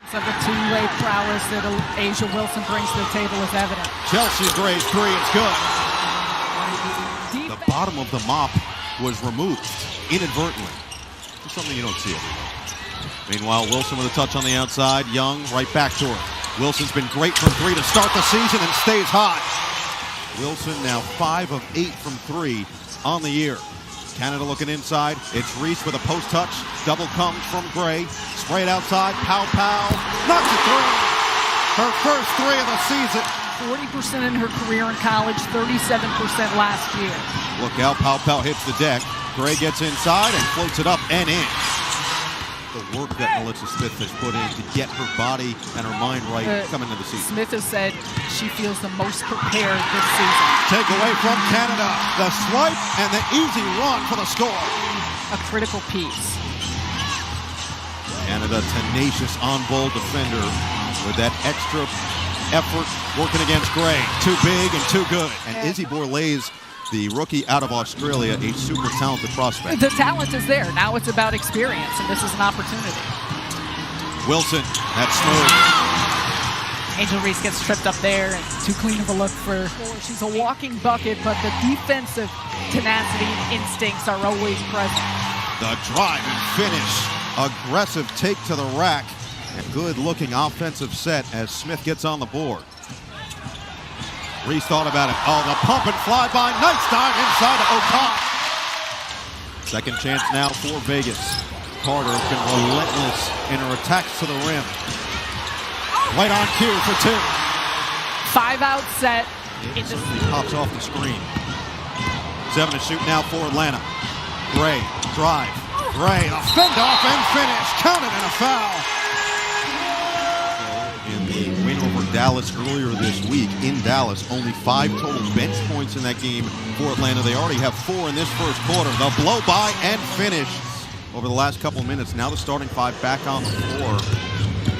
Of the two-way prowess that A'ja Wilson brings to the table is evident. Chelsea Gray's three is good. The bottom of the mop was removed inadvertently. It's something you don't see every day. Meanwhile, Wilson with a touch on the outside. Young right back to her. Wilson's been great from three to start the season and stays hot. Wilson now 5 of 8 from three on the year. Canada looking inside. It's Reese with a post touch. Double comes from Gray. Spray it outside. Pow. Knocks it through. Her first three of the season. 40% in her career in college, 37% last year. Look out. Pow hits the deck. Gray gets inside and floats it up and in. The work that Melissa Smith has put in to get her body and her mind right coming into the season. Smith has said she feels the most prepared this season. Take away from Canada, the swipe and the easy run for the score. A critical piece. Canada, tenacious on-ball defender with that extra effort working against Gray. Too big and too good. And Izzy Borlase, the rookie out of Australia, a super talented prospect. The talent is there. Now it's about experience, and this is an opportunity. Wilson, that's smooth. Angel Reese gets tripped up there, and too clean of a look for her. She's a walking bucket, but the defensive tenacity and instincts are always present. The drive and finish. Aggressive take to the rack. And good-looking offensive set as Smith gets on the board. Reese thought about it. Oh, the pump and fly by. Nice dive inside to O'Connor. Second chance now for Vegas. Carter has been relentless in her attacks to the rim. Right on cue for two. 5-out set. It pops off the screen. 7 to shoot now for Atlanta. Gray, drive. Gray, the fend off and finish. Counted and a foul. In the win over Dallas earlier this week in Dallas, only 5 total bench points in that game for Atlanta. They already have 4 in this first quarter. The blow by and finish over the last couple of minutes. Now the starting 5 back on the floor.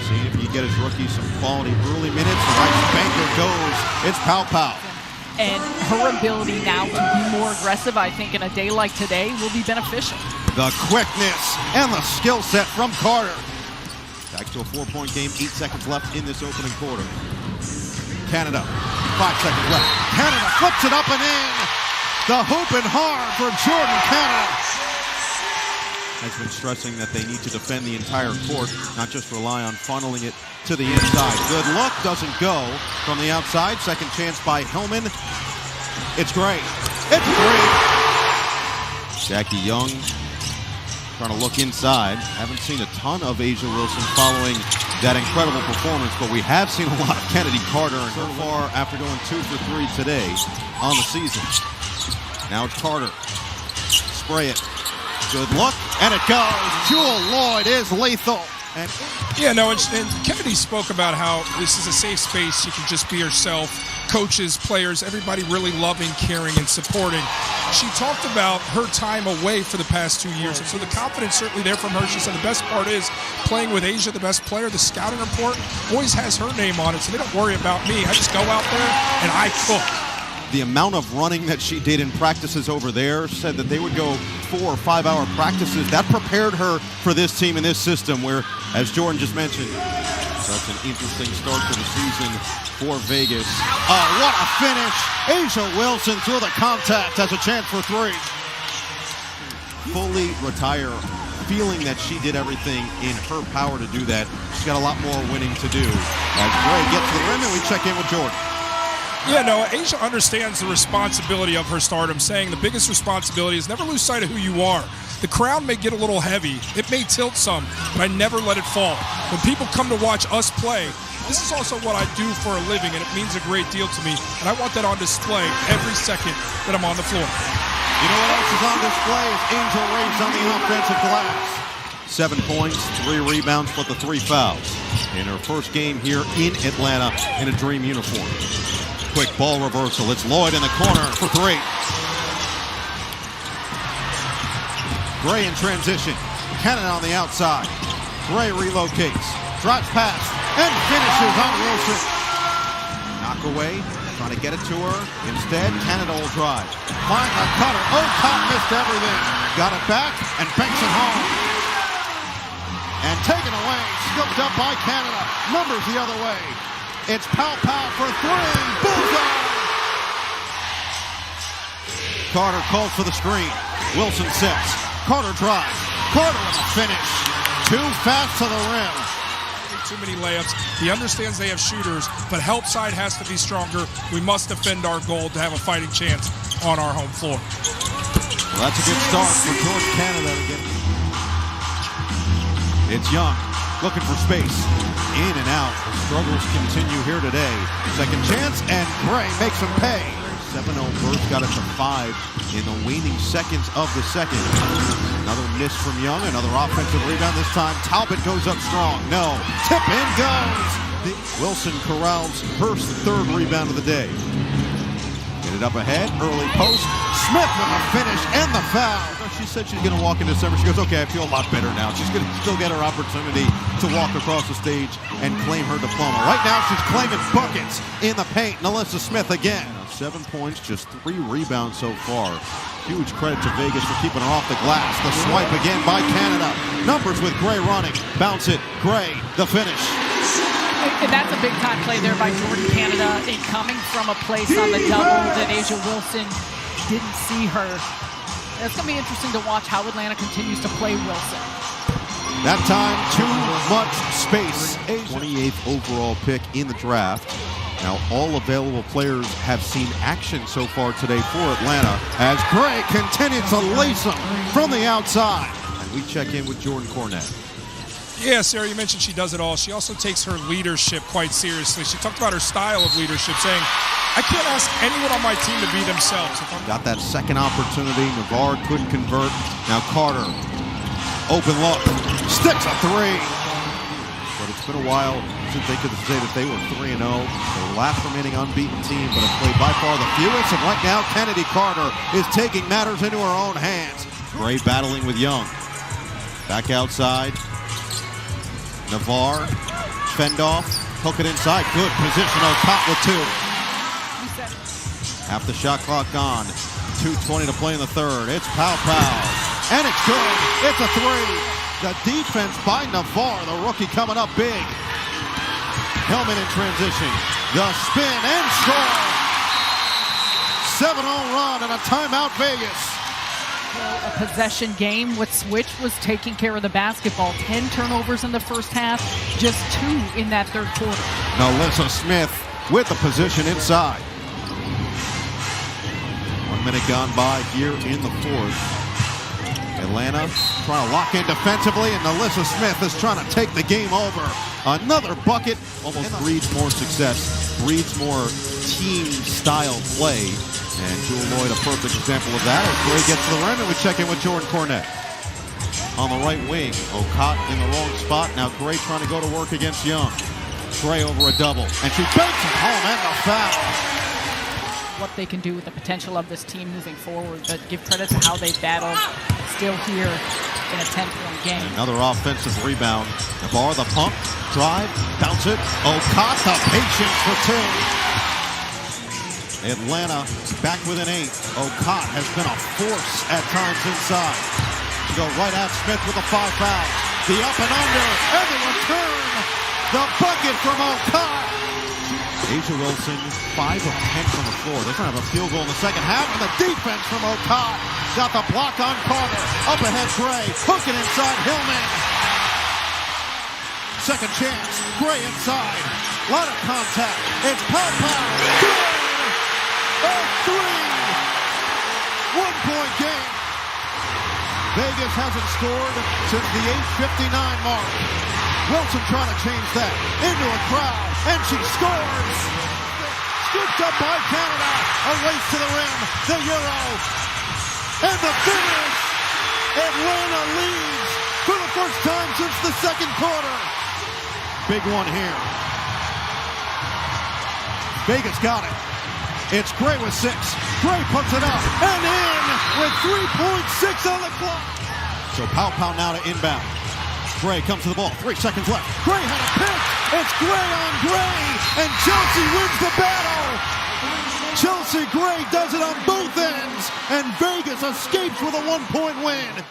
Seeing if he can get his rookie some quality early minutes. The right banker goes. It's Pow. And her ability now to be more aggressive, I think, in a day like today will be beneficial. The quickness and the skill set from Carter. Back to a 4-point game, 8 seconds left in this opening quarter. Canada, 5 seconds left. Canada flips it up and in. The hoop and hard for Jordan Canada. Has been stressing that they need to defend the entire court, not just rely on funneling it to the inside. Good look, doesn't go from the outside. Second chance by Hillman. It's Gray. It's Gray. Jackie Young trying to look inside. Haven't seen a ton of A'ja Wilson following that incredible performance, but we have seen a lot of Kennedy Carter so far after going 2 for 3 today on the season. Now it's Carter. Spray it. Good look, and it goes. Jewel Lloyd is lethal. And Kennedy spoke about how this is a safe space. She can just be herself. Coaches, players, everybody really loving, caring, and supporting. She talked about her time away for the past 2 years, and so the confidence certainly there from her. She said the best part is playing with A'ja, the best player. The scouting report always has her name on it, so they don't worry about me. I just go out there and I cook. The amount of running that she did in practices over there, said that they would go 4 or 5 hour practices. That prepared her for this team and this system where, as Jordan just mentioned, that's an interesting start to the season for Vegas. Oh, what a finish. A'ja Wilson through the contact has a chance for 3. Fully retire, feeling that she did everything in her power to do that. She's got a lot more winning to do. As Gray gets to the rim and we check in with Jordan. Yeah, no, A'ja understands the responsibility of her stardom, saying the biggest responsibility is never lose sight of who you are. The crown may get a little heavy, it may tilt some, but I never let it fall. When people come to watch us play, this is also what I do for a living, and it means a great deal to me, and I want that on display every second that I'm on the floor. You know what else is on display is Angel Reese on the offensive glass. 7 points, 3 rebounds, but the 3 fouls in her first game here in Atlanta in a Dream uniform. Quick ball reversal. It's Lloyd in the corner for 3. Gray in transition. Cannon on the outside. Gray relocates. Drops pass and finishes on Wilson. Knock away. Trying to get it to her. Instead, Canada will drive. Find the cutter. O'Connor missed everything. Got it back and banks it home. And taken away. Still up by Canada. Numbers the other way. It's Pow Pow for three. Bullseye! Carter calls for the screen. Wilson sets. Carter drives. Carter with a finish. Too fast to the rim. Too many layups. He understands they have shooters, but help side has to be stronger. We must defend our goal to have a fighting chance on our home floor. Well, that's a good start for George Canada again. It's Young looking for space. In and out. The struggles continue here today. Second chance, and Gray makes him pay. 7-0 Birds got it to 5 in the waning seconds of the second. Another miss from Young, another offensive rebound. This time Talbot goes up strong. No, tip in goes. Wilson corrals her third rebound of the day. Get it up ahead, early post. Smith with a finish and the foul. She said she's going to walk in December. She goes, okay, I feel a lot better now. She's going to still get her opportunity to walk across the stage and claim her diploma. Right now she's claiming buckets in the paint. Alyssa Smith again. 7 points, just 3 rebounds so far. Huge credit to Vegas for keeping her off the glass. The swipe again by Canada. Numbers with Gray running. Bounce it. Gray, the finish. And that's a big-time play there by Jordan Canada. And coming from a place on the double that A'ja Wilson didn't see her. It's going to be interesting to watch how Atlanta continues to play Wilson. That time, too much space. 28th overall pick in the draft. Now, all available players have seen action so far today for Atlanta as Gray continues to lace them from the outside. And we check in with Jordan Cornette. Yeah, Sarah, you mentioned she does it all. She also takes her leadership quite seriously. She talked about her style of leadership, saying, I can't ask anyone on my team to be themselves. Got that second opportunity. Navarre couldn't convert. Now Carter, open look, sticks a three. But it's been a while since they could say that they were 3-0. The last remaining unbeaten team, but have played by far the fewest. And right now, Kennedy Carter is taking matters into her own hands. Gray battling with Young. Back outside. Navarre, fend off, hook it inside. Good position. O'Cott with 2. Half the shot clock gone. 2:20 to play in the third. It's Pow Pow. And it's good. It's a 3. The defense by Navarre, the rookie coming up big. Hillman in transition. The spin and score. 7-0 run and a timeout Vegas. A possession game with Switch was taking care of the basketball. 10 turnovers in the first half, just 2 in that third quarter. Now Alyssa Smith with the position inside. 1 minute gone by here in the fourth. Atlanta trying to lock in defensively, and Alyssa Smith is trying to take the game over. Another bucket almost breeds more success, breeds more team-style play. And Jewel Lloyd, a perfect example of that. As Gray gets to the rim, and we check in with Jordan Cornette. On the right wing, O'Cott in the wrong spot. Now Gray trying to go to work against Young. Gray over a double, and she banks it home and a foul. What they can do with the potential of this team moving forward, but give credit to how they battled, still here in a 10-point game. Another offensive rebound. Navarre, the pump, drive, bounce it. O'Cott, the patience for 2. Atlanta back within 8. O'Cott has been a force at times inside. To go right at Smith with a 5 foul. The up and under, and the return. The bucket from O'Cott. A'ja Wilson, 5 of 10 from the floor. They're going to have a field goal in the second half, and the defense from O'Cott. Got the block on Carter. Up ahead, Gray. Hooking inside, Hillman. Second chance. Gray inside. A lot of contact. It's Pow Pow. A 3. 1-point game. Vegas hasn't scored since the 8:59 mark. Wilson trying to change that into a crowd, and she scores. Scooped up by Canada. A race to the rim. The Euro. And the finish. Atlanta leads for the first time since the second quarter. Big one here. Vegas got it. It's Gray with 6. Gray puts it up and in with 3.6 on the clock. So Pow Pow now to inbound. Gray comes to the ball. 3 seconds left. Gray had a pick. It's Gray on Gray, and Chelsea wins the battle. Chelsea Gray does it on both ends, and Vegas escapes with a 1-point win.